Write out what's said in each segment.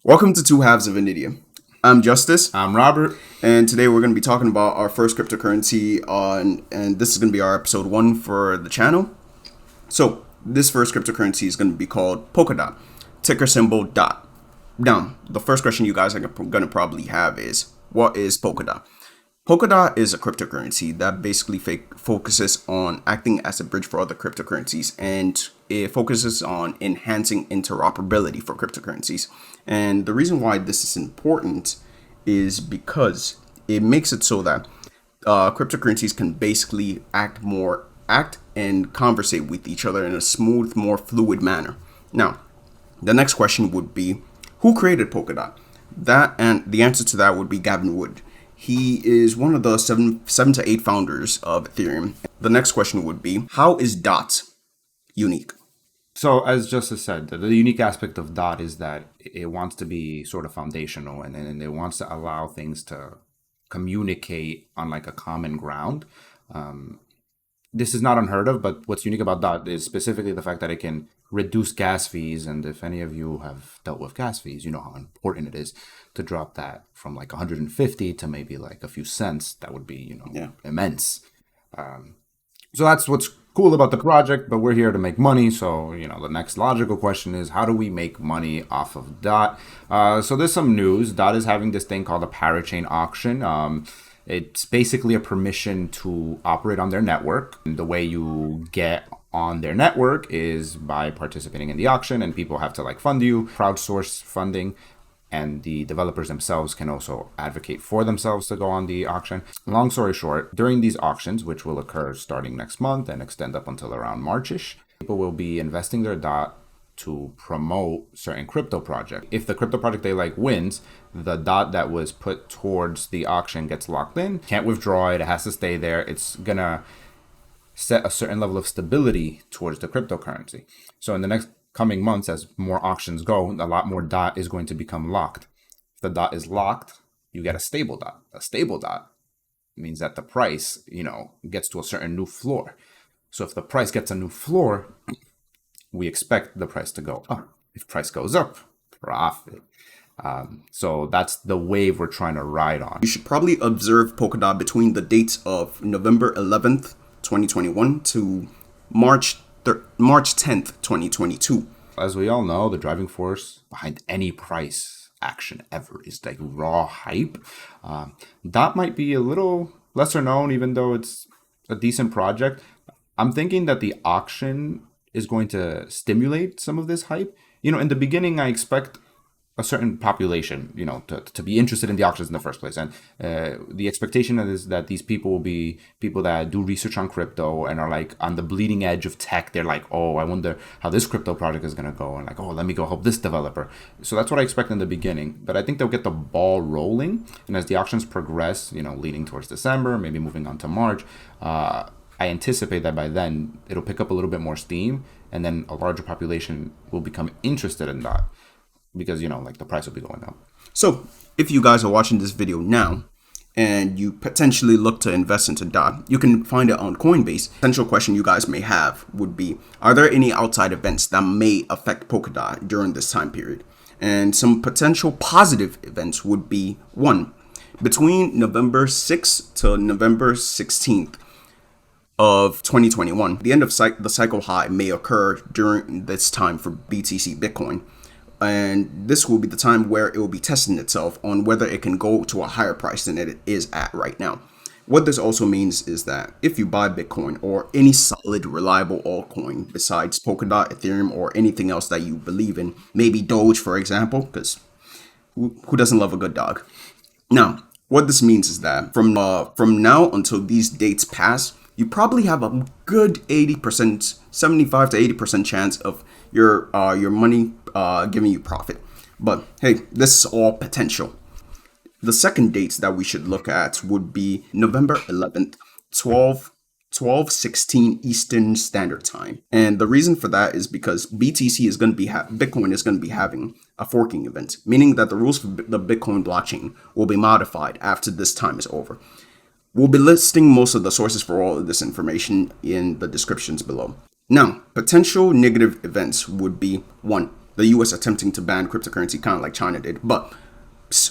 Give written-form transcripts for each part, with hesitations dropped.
Welcome to Two Halves of an Idiom. I'm Justice, I'm Robert. and today we're going to be talking about our first cryptocurrency and this is going to be our episode 1 for the channel. So, this first cryptocurrency is going to be called Polkadot, ticker symbol DOT. Now, the first question you guys are going to probably have is, what is Polkadot? Polkadot is a cryptocurrency that basically focuses on acting as a bridge for other cryptocurrencies, and it focuses on enhancing interoperability for cryptocurrencies. And the reason why this is important is because it makes it so that cryptocurrencies can basically act and conversate with each other in a smooth, more fluid manner. Now, the next question would be, who created Polkadot? And the answer to that would be Gavin Wood. He is one of the seven to eight founders of Ethereum. The next question would be, how is DOT unique? So, as Justice said, the unique aspect of DOT is that it wants to be sort of foundational and it wants to allow things to communicate on like a common ground. This is not unheard of, but what's unique about DOT is specifically the fact that it can reduce gas fees. And if any of you have dealt with gas fees, you know how important it is to drop that from like 150 to maybe like a few cents. That would be, immense. So that's what's cool about the project, but we're here to make money. So, the next logical question is, how do we make money off of DOT? So there's some news. DOT is having this thing called a parachain auction. It's basically a permission to operate on their network. And the way you get on their network is by participating in the auction, and people have to fund you, crowdsource funding, and the developers themselves can also advocate for themselves to go on the auction. Long story short, during these auctions, which will occur starting next month and extend up until around Marchish, people will be investing their DOT to promote certain crypto project. If the crypto project they like wins, the DOT that was put towards the auction gets locked in, can't withdraw it, it has to stay there. It's gonna set a certain level of stability towards the cryptocurrency. So in the next coming months, as more auctions go, a lot more DOT is going to become locked. If the DOT is locked, you get a stable DOT. A stable DOT means that the price, gets to a certain new floor. So if the price gets a new floor, we expect the price to go up. If price goes up, profit. So that's the wave we're trying to ride on. You should probably observe Polkadot between the dates of November 11th, 2021 to March 10th, 2022. As we all know, the driving force behind any price action ever is like raw hype. That might be a little lesser known, even though it's a decent project. I'm thinking that the auction is going to stimulate some of this hype. In the beginning, I expect a certain population, to be interested in the auctions in the first place. And the expectation is that these people will be people that do research on crypto and are on the bleeding edge of tech. They're like, oh, I wonder how this crypto project is going to go. And let me go help this developer. So that's what I expect in the beginning. But I think they'll get the ball rolling. And as the auctions progress, leading towards December, maybe moving on to March, I anticipate that by then it'll pick up a little bit more steam, and then a larger population will become interested in that because, the price will be going up. So if you guys are watching this video now and you potentially look to invest into DOT, you can find it on Coinbase. Potential question you guys may have would be, are there any outside events that may affect Polkadot during this time period? And some potential positive events would be, 1, between November 6th to November 16th, of 2021, the end of the cycle high may occur during this time for BTC Bitcoin. And this will be the time where it will be testing itself on whether it can go to a higher price than it is at right now. What this also means is that if you buy Bitcoin or any solid, reliable altcoin besides Polkadot, Ethereum, or anything else that you believe in, maybe Doge, for example, because who doesn't love a good dog? Now, what this means is that from now until these dates pass, you probably have a good 80%, 75 to 80% chance of your money giving you profit. But hey, this is all potential. The second dates that we should look at would be November 11th, 12:16 Eastern Standard Time. And the reason for that is because BTC is going to be Bitcoin is going to be having a forking event, meaning that the rules for the Bitcoin blockchain will be modified after this time is over. We'll be listing most of the sources for all of this information in the descriptions below. Now, potential negative events would be, 1, the US attempting to ban cryptocurrency, kind of like China did. But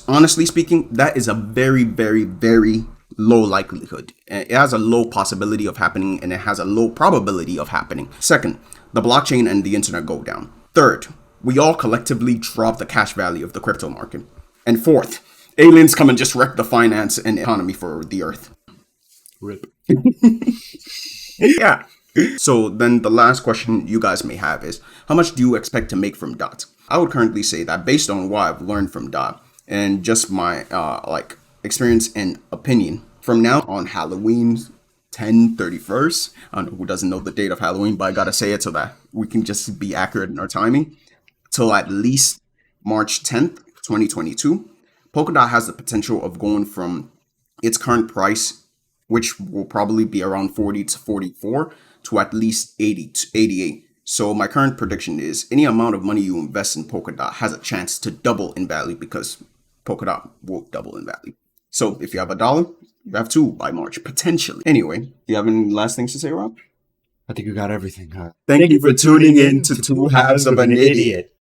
honestly speaking, that is a very, very, very low likelihood. It has a low possibility of happening, and it has a low probability of happening. Second, the blockchain and the internet go down. Third, we all collectively drop the cash value of the crypto market. And fourth, aliens come and just wreck the finance and economy for the earth. Rip. Yeah. So then the last question you guys may have is, how much do you expect to make from DOT? I would currently say that based on what I've learned from DOT and just my experience and opinion, from now on Halloween 10/31st, I don't know who doesn't know the date of Halloween, but I gotta say it so that we can just be accurate in our timing, till at least March 10th, 2022, Polkadot has the potential of going from its current price, which will probably be around 40 to 44, to at least 80 to 88. So my current prediction is any amount of money you invest in Polkadot has a chance to double in value, because Polkadot will double in value. So if you have $1, you have $2 by March, potentially. Anyway, do you have any last things to say, Rob? I think you got everything. Thank you for tuning in to Two Halves of an Idiot.